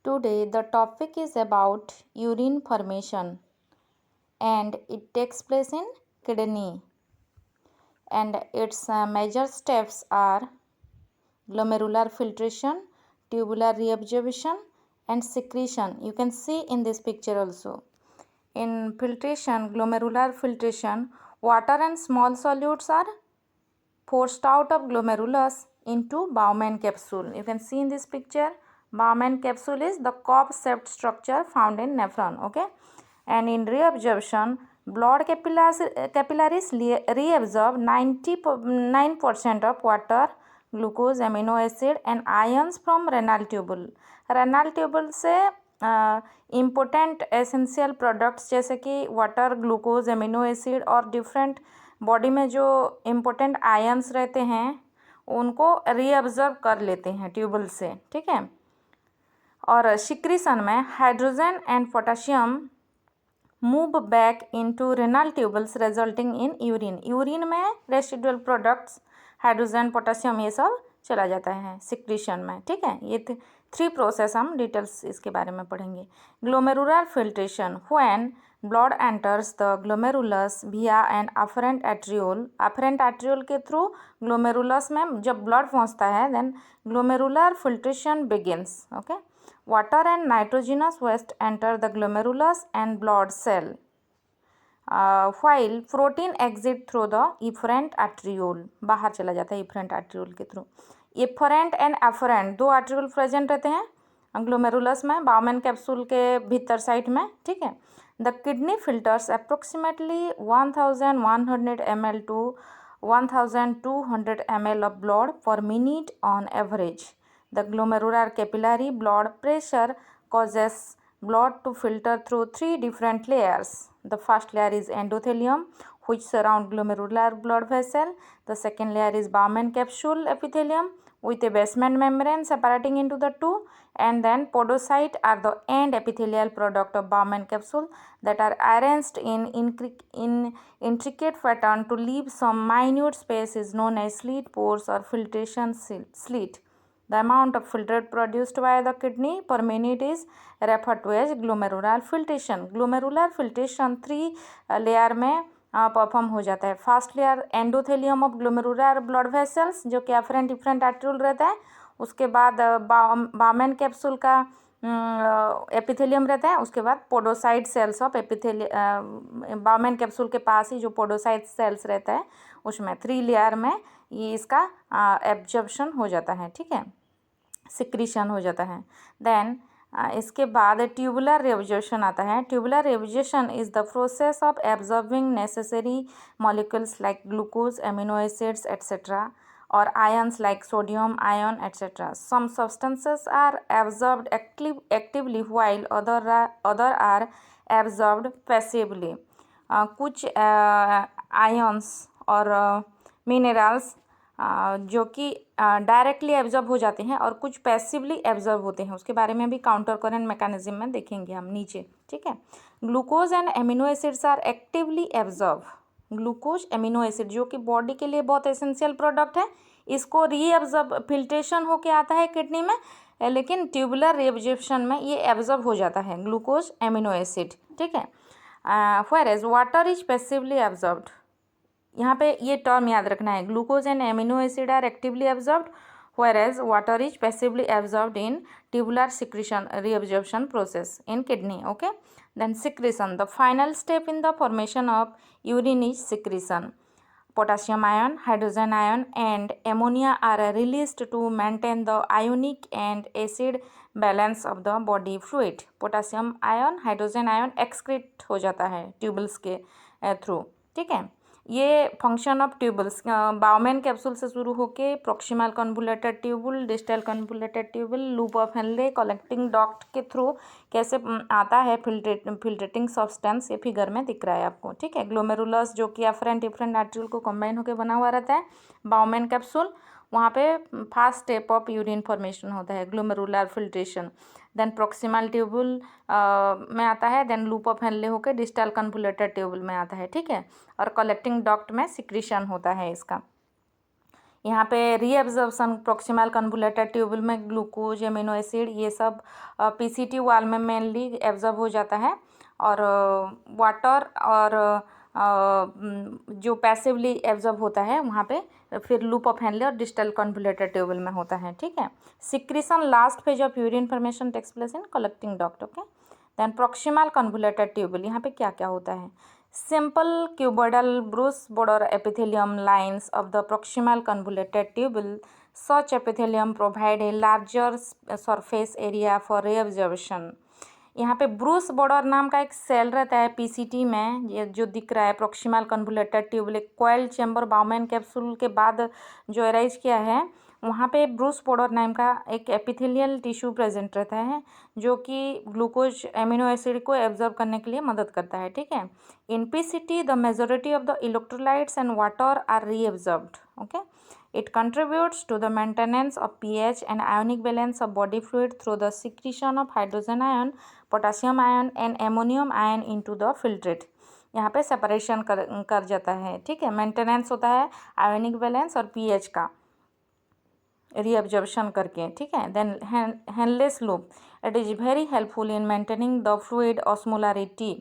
Today the topic is about urine formation and it takes place in kidney, and its major steps are glomerular filtration, tubular reabsorption and secretion. You can see in this picture also. In filtration, glomerular filtration, water and small solutes are forced out of glomerulus into Bowman capsule. You can see in this picture, Bowman capsule is the cup-shaped structure found in nephron. Okay, and in reabsorption, blood capillaries reabsorb 99% of water, glucose, amino acid and ions from renal tubule. renal tubule से important essential products जैसे कि water, glucose, amino acid और different body में जो important ions रहते हैं उनको reabsorb कर लेते हैं ट्यूबल से. ठीक है. और सिक्रीशन में hydrogen and potassium move back into renal tubules resulting in urine. Urine में रेसिडुअल प्रोडक्ट्स हाइड्रोजन, पोटाशियम ये सब चला जाता है सिक्रीशन में. ठीक है. ये 3 प्रोसेस हम डिटेल्स इसके बारे में पढ़ेंगे. Glomerular filtration, when blood enters the glomerulus via an afferent arteriole. afferent arteriole के थ्रू glomerulus में जब blood पहुंचता है then glomerular filtration begins. Okay. water and nitrogenous waste enter the glomerulus and blood cell, while protein exit through the efferent arteriole. बाहर चला जाता है efferent arteriole के through. efferent and afferent 2 arteriole present रहते हैं glomerulus में, बाउमैन capsule के भीतर साइड में. ठीक है. The kidney filters approximately 1100 ml to 1200 ml of blood per minute on average. The glomerular capillary blood pressure causes blood to filter through 3 different layers. The first layer is endothelium, which surround glomerular blood vessel. The second layer is Bowman capsule epithelium with a basement membrane separating into the two, and then podocyte are the end epithelial product of Bowman capsule that are arranged in intricate pattern to leave some minute space is known as slit pores or filtration slit. The amount of filtrate produced by the kidney per minute is referred to as glomerular filtration. glomerular filtration 3 layer में perform हो जाता है. First layer endothelium of glomerular blood vessels जो कि efferent different article रहता है. उसके बाद बाउमैन कैप्सूल का एपिथेलियम रहता है. उसके बाद पोडोसाइट सेल्स ऑफ बाउमैन कैप्सूल के पास ही जो पोडोसाइट सेल्स रहता है उसमें 3 लेयर में ये इसका एब्जॉर्प्शन हो जाता है. ठीक है. सिक्रीशन हो जाता है. देन इसके बाद ट्यूबुलर रिएब्जॉर्प्शन आता है. Tubular reabsorption is the process of absorbing necessary molecules like glucose, amino acids etcetera और ions like sodium ion etcetera. Some substances are absorbed actively while other are absorbed passively. कुछ ions और minerals जो कि directly absorb हो जाते हैं और कुछ पैसिवली एब्जॉर्ब होते हैं. उसके बारे में भी काउंटर करंट मैकेनिज्म में देखेंगे हम नीचे. ठीक है. Glucose and amino acids are actively absorb. Glucose, amino acid जो कि बॉडी के लिए बहुत एसेंशियल प्रोडक्ट है, इसको रीएब्जॉर्ब फिल्ट्रेशन होके आता है किडनी में, लेकिन ट्यूबुलर रीएब्जॉर्प्शन में ये एब्जॉर्ब हो जाता है ग्लूकोज, एमिनो एसिड. ठीक है. Whereas water is passively absorbed. यहाँ पे ये टर्म याद रखना है. Glucose and amino acid are actively absorbed whereas water is passively absorbed in tubular secretion reabsorption process in kidney. Okay. Then secretion, the final step in the formation of urine is secretion. Potassium ion, hydrogen ion and ammonia are released to maintain the ionic and acid balance of the body fluid. potassium ion, hydrogen ion excrete हो जाता है tubules के through. ठीक है. ये function of tubules बाउमैन capsule से शुरू होके proximal convoluted tubule, distal convoluted tubule, loop of Henley, collecting duct के थ्रू कैसे आता है फिल्ट्रेटिंग सब्सटेंस, ये फिगर में दिख रहा है आपको. ठीक है. ग्लोमेरुलस जो कि एफरेंट डिफरेंट आर्टिकल को कंबाइन होकर बना हुआ रहता है. बाउमैन कैप्सूल वहाँ पे first step of urine formation होता है glomerular filtration. Then proximal tubule में आता है. देन लूप ऑफ हेनले होकर डिस्टल कन्वोल्यूटेड ट्यूबुल में आता है. ठीक है. और कलेक्टिंग डक्ट में सिक्रीशन होता है इसका. यहाँ पे रीएब्जॉर्प्शन प्रॉक्सिमल कन्वोल्यूटेड ट्यूबुल में ग्लूकोज, एमिनो एसिड, ये सब पीसीटी वॉल में मेनली एब्जॉर्ब हो जाता है, और वाटर और जो पैसिवली एब्जॉर्ब होता है वहाँ पे फिर लूप ऑफ हेनले और डिस्टल कन्वोल्यूटेड ट्यूबुल में होता है, ठीक है। Secretion last phase of urine formation takes place in collecting duct, okay. Then proximal convoluted tubule, यहाँ पे क्या क्या होता है? Simple cuboidal brush border epithelium lines of the proximal convoluted tubule. Such epithelium provide a larger surface area for reabsorption. यहाँ पे Bruce border नाम का एक सेल रहता है पीसीटी में, ये जो दिख रहा है प्रॉक्सिमल कन्वोल्यूटेड ट्यूबुल, एक कॉइल्ड चैम्बर बाउमैन कैप्सूल के बाद जो अराइज किया है, वहाँ पे ब्रूस बॉर्डर नाम का एक एपिथेलियल टिश्यू प्रेजेंट रहता है जो कि ग्लूकोज, एमिनो एसिड को एब्जॉर्ब करने के लिए मदद करता है, ठीक है। In PCT the majority of the electrolytes and water are reabsorbed, okay. It contributes to the maintenance of pH and ionic balance of body fluid through the secretion of hydrogen ion, potassium ion and ammonium ion into the filtrate. यहाँ पे separation कर जाता है, ठीक है। Maintenance होता है ionic balance और पीएच का रीअब्जॉर्प्शन करके, ठीक है। Then Henle's loop, it is very helpful in maintaining the fluid osmolarity.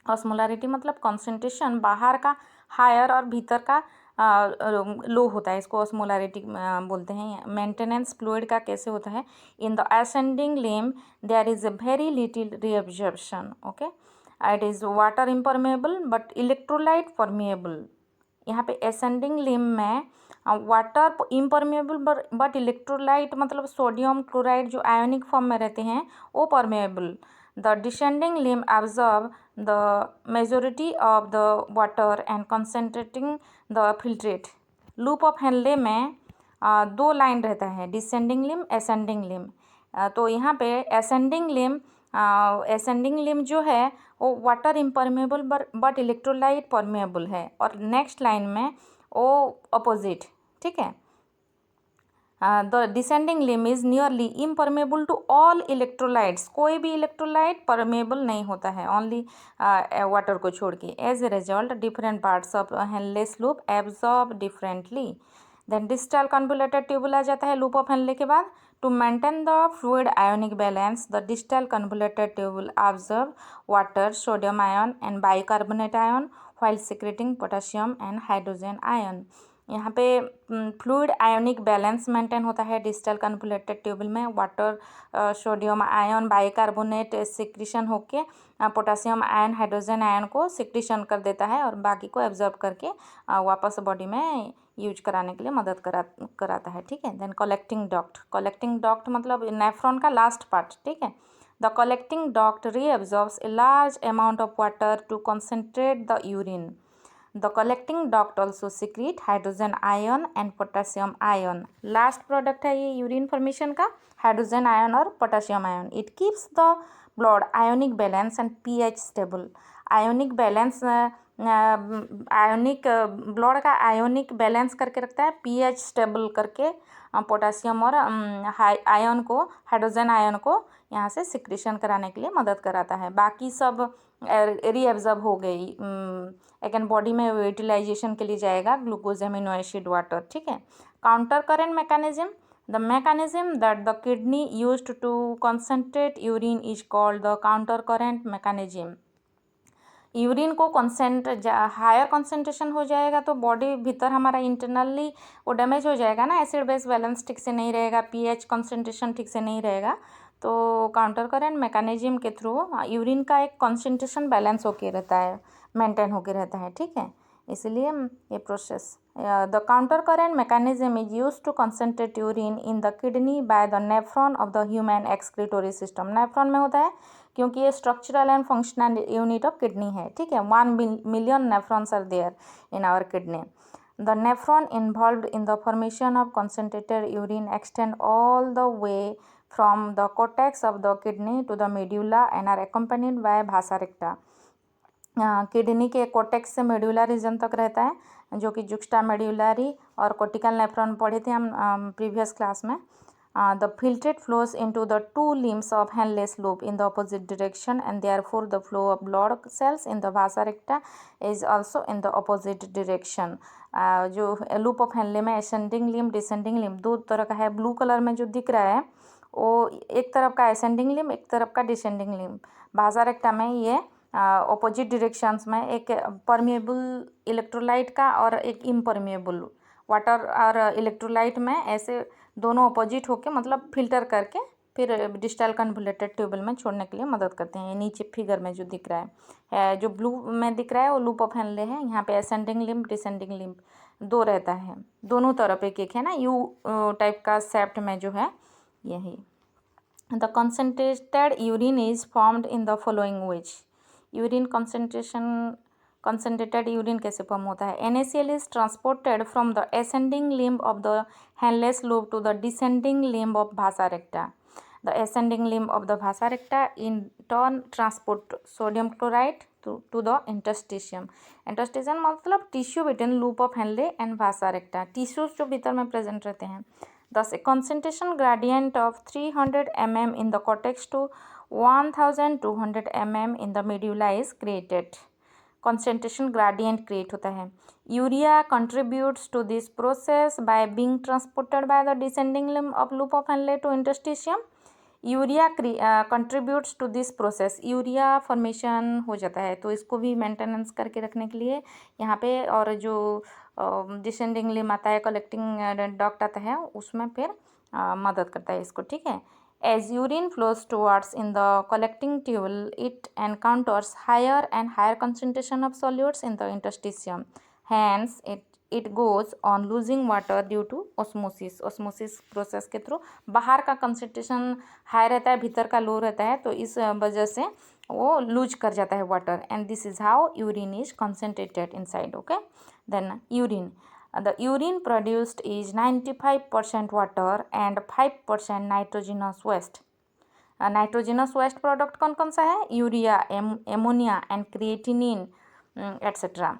Osmolarity मतलब कॉन्सेंट्रेशन बाहर का हायर और भीतर का लो होता है, इसको ऑस्मोलारिटी बोलते हैं। मेंटेनेंस फ्लूइड का कैसे होता है? In the ascending limb there is a very little reabsorption, okay. It is water impermeable but electrolyte permeable. यहाँ पे असेंडिंग लिम्ब में वाटर इम्परमेबल बट इलेक्ट्रोलाइट मतलब सोडियम क्लोराइड जो आयोनिक फॉर्म में रहते हैं वो permeable. The descending limb absorb the majority of the water and concentrating the filtrate. Loop of Henley में दो लाइन रहता है, डिसेंडिंग लिम्ब, असेंडिंग लिम्ब। तो यहाँ पे असेंडिंग लिम्ब जो है वो water impermeable but electrolyte permeable है, और नेक्स्ट लाइन में वो अपोजिट, ठीक है। The descending limb is nearly impermeable to all electrolytes, कोई भी इलेक्ट्रोलाइट परमेबल नहीं होता है, ओनली वाटर को छोड़ के। As a result different parts of Henle's loop absorb differently. Then distal convoluted tubule आ जाता है लूप ऑफ हेनले के बाद। To maintain the fluid ionic balance the distal convoluted tubule observe water, sodium ion and bicarbonate ion while secreting potassium and hydrogen ion. यहाँ पे fluid ionic balance maintain होता है distal convoluted tubule में। Water, sodium ion, bicarbonate secretion होके potassium ion, hydrogen ion को secretion कर देता है और बाकी को एब्जॉर्ब करके वापस बॉडी में यूज कराने के लिए मदद कराता है, ठीक है। देन कलेक्टिंग डक्ट मतलब नेफ्रॉन का लास्ट पार्ट, ठीक है। The collecting duct reabsorbs a large amount of water to concentrate the urine. The collecting duct also secrete hydrogen ion and potassium ion. Last product है ये urine formation का, hydrogen ion और potassium ion. It keeps the blood ionic balance and pH stable. Ionic balance blood का ionic balance करके रखता है, pH stable करके potassium और आयन को, हाइड्रोजन आयन को यहाँ से सिक्रीशन कराने के लिए मदद कराता है। बाकी सब रीएब्जॉर्ब हो गई, अगेन बॉडी में यूटिलाइजेशन के लिए जाएगा ग्लूकोज, एमिनो एसिड, वाटर, ठीक है। Counter current mechanism, the mechanism that the kidney used to concentrate urine is called the counter current mechanism. Urine को हायर कंसंट्रेशन हो जाएगा तो बॉडी भीतर हमारा इंटरनली वो डैमेज हो जाएगा ना, एसिड बेस बैलेंस ठीक से नहीं रहेगा, पीएच कंसंट्रेशन ठीक से नहीं रहेगा, तो काउंटर करेंट मैकेनिज्म के थ्रू यूरिन का एक कंसंट्रेशन बैलेंस होके रहता है, मेंटेन होके रहता है, ठीक है। इसलिए ये process, the counter current mechanism is use to concentrate urine in the kidney by the nephron of the human excretory system. Nephron में होता है क्योंकि ये structural and functional unit of kidney है, ठीक है। 1 million nephrons are there in our kidney. The nephron involved in the formation of concentrated urine extend all the way from the cortex of the kidney to the medulla and are accompanied by vasa recta. Kidney के cortex से medulla reason तक रहता है जो कि जुक्स्टा medullary और cortical nephron पढ़े थे हम प्रीवियस क्लास में। the filtrate flows into the two limbs of Henle's loop in the opposite direction, and therefore the flow of blood cells in the vasa recta is also in the opposite direction. जो loop of Henley में ascending limb descending limb दो तरह का है. Blue colour में जो दिख रहा है वो एक तरफ का असेंडिंग लिम्ब, एक तरफ का डिसेंडिंग लिम्ब. भासा रेक्टा में ये ऑपोजिट डिरेक्शंस में एक परमिएबल इलेक्ट्रोलाइट का और एक इम्परमिएबल वाटर और इलेक्ट्रोलाइट में ऐसे दोनों अपोजिट होके मतलब फिल्टर करके फिर डिस्टल कन्वोल्यूटेड ट्यूबल में छोड़ने के लिए मदद करते हैं. ये नीचे फिगर में जो दिख रहा है जो ब्लू में दिख रहा है वो लूप ऑफ हेनले है. यहाँ पे असेंडिंग लिम्ब डिसेंडिंग लिम्ब दो रहता है, दोनों तरफ एक एक है ना, यू टाइप का सेप्ट में जो है यही. The concentrated urine is formed in the following veg. Urine concentrated urine कैसे फॉर्म होता है. NaCl is transported from the ascending limb of the Henle's loop to the descending limb of vasa recta. The ascending limb of the vasa recta in turn transport sodium chloride to the interstitium. Interstitium मतलब tissue between loop of Henle and vasa recta. Tissues जो भीतर में present रहते हैं. Thus a concentration gradient of 300 mm in the cortex to 1200 mm in the medulla is created. Concentration gradient create होता है. Urea contributes to this process by being transported by the descending limb of loop of Henle to interstitium. Urea contributes to this process. Urea formation हो जाता है तो इसको भी maintenance करके रखने के लिए यहाँ पे, और जो डिसेंडिंग लिम्ब आता है कलेक्टिंग डक्ट आता है उसमें फिर मदद करता है इसको. ठीक है. As urine flows towards in the collecting tubule, it encounters higher and higher concentration of solutes in the interstitium. Hence, it goes on losing water due to osmosis. Osmosis process के थ्रू बाहर का concentration high रहता है, भीतर का low रहता है, तो इस वजह से वो lose कर जाता है water, and this is how urine is concentrated inside. Okay, then urine. The urine produced is 95% water and 5% nitrogenous waste. Nitrogenous waste product कौन कौन सा है? Urea, ammonia and creatinine etc.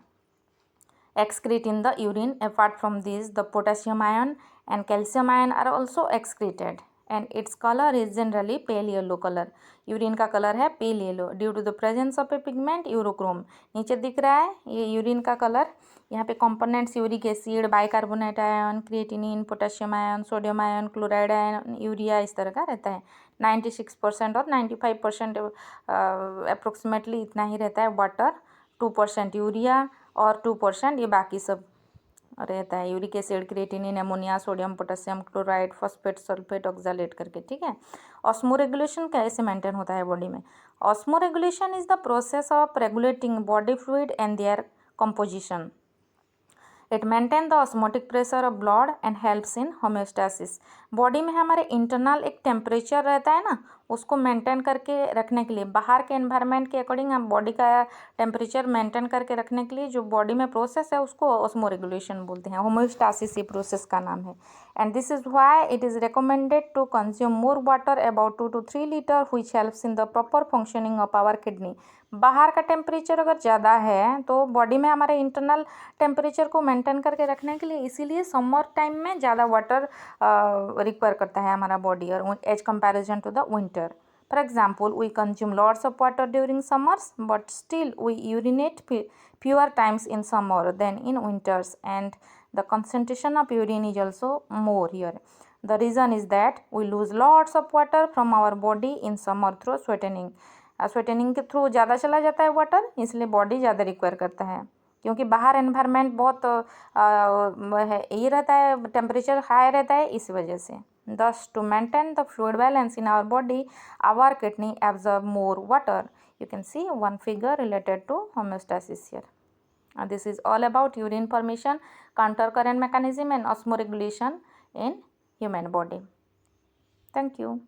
excrete in the urine. Apart from these, the potassium ion and calcium ion are also excreted, and its color is generally pale yellow color. Urine का colour है pale yellow due to the presence of a pigment urochrome. नीचे दिख रहा है ये urine का colour. यहाँ पे components uric acid, bicarbonate ion, creatinine, potassium ion, sodium ion, chloride ion, urea इस तरह का रहता है. 96% और 95% अप्रोक्सीमेटली इतना ही रहता है वाटर. 2% यूरिया और 2% ये बाकी सब रहता है. Uric acid, creatinine, ammonia, sodium, potassium, chloride, phosphate, sulphate, oxalate करके. ठीक है. ऑस्मो रेगुलेशन कैसे मेंटेन होता है बॉडी में? Osmo regulation is the process of regulating body fluid and their composition. It maintain the osmotic pressure of blood and helps in homeostasis. Body में हमारे internal एक टेम्परेचर रहता है ना, उसको मेंटेन करके रखने के लिए बाहर के एनवायरनमेंट के अकॉर्डिंग हम बॉडी का टेम्परेचर मेंटेन करके रखने के लिए जो बॉडी में प्रोसेस है उसको ऑस्मो रेगुलेशन बोलते हैं. होम्योस्टेसिस ये प्रोसेस का नाम है. And this is why it is recommended to consume more water about 2 to 3 litre which helps in the proper functioning of our kidney. बाहर का टेम्परेचर अगर ज़्यादा है तो बॉडी में हमारे इंटरनल टेम्परेचर को मेंटेन करके रखने के लिए इसीलिए समर टाइम में ज़्यादा वाटर रिक्वायर करता है हमारा बॉडी और as comparison to the winter. For example, we consume lots of water during summers, but still we urinate fewer times in summer than in winters, and the concentration of urine is also more here. The reason is that we lose lots of water from our body in summer through sweatening. स्वेटनिंग के through ज़्यादा चला जाता है water, इसलिए body ज़्यादा require करता है क्योंकि बाहर एनवायरनमेंट बहुत ये रहता है, टेम्परेचर हाई रहता है, इस वजह से. Thus, to maintain the fluid balance in our body, our kidney absorb more water. You can see one figure related to homeostasis here. This is all about urine formation, counter current mechanism and osmoregulation in human body. Thank you.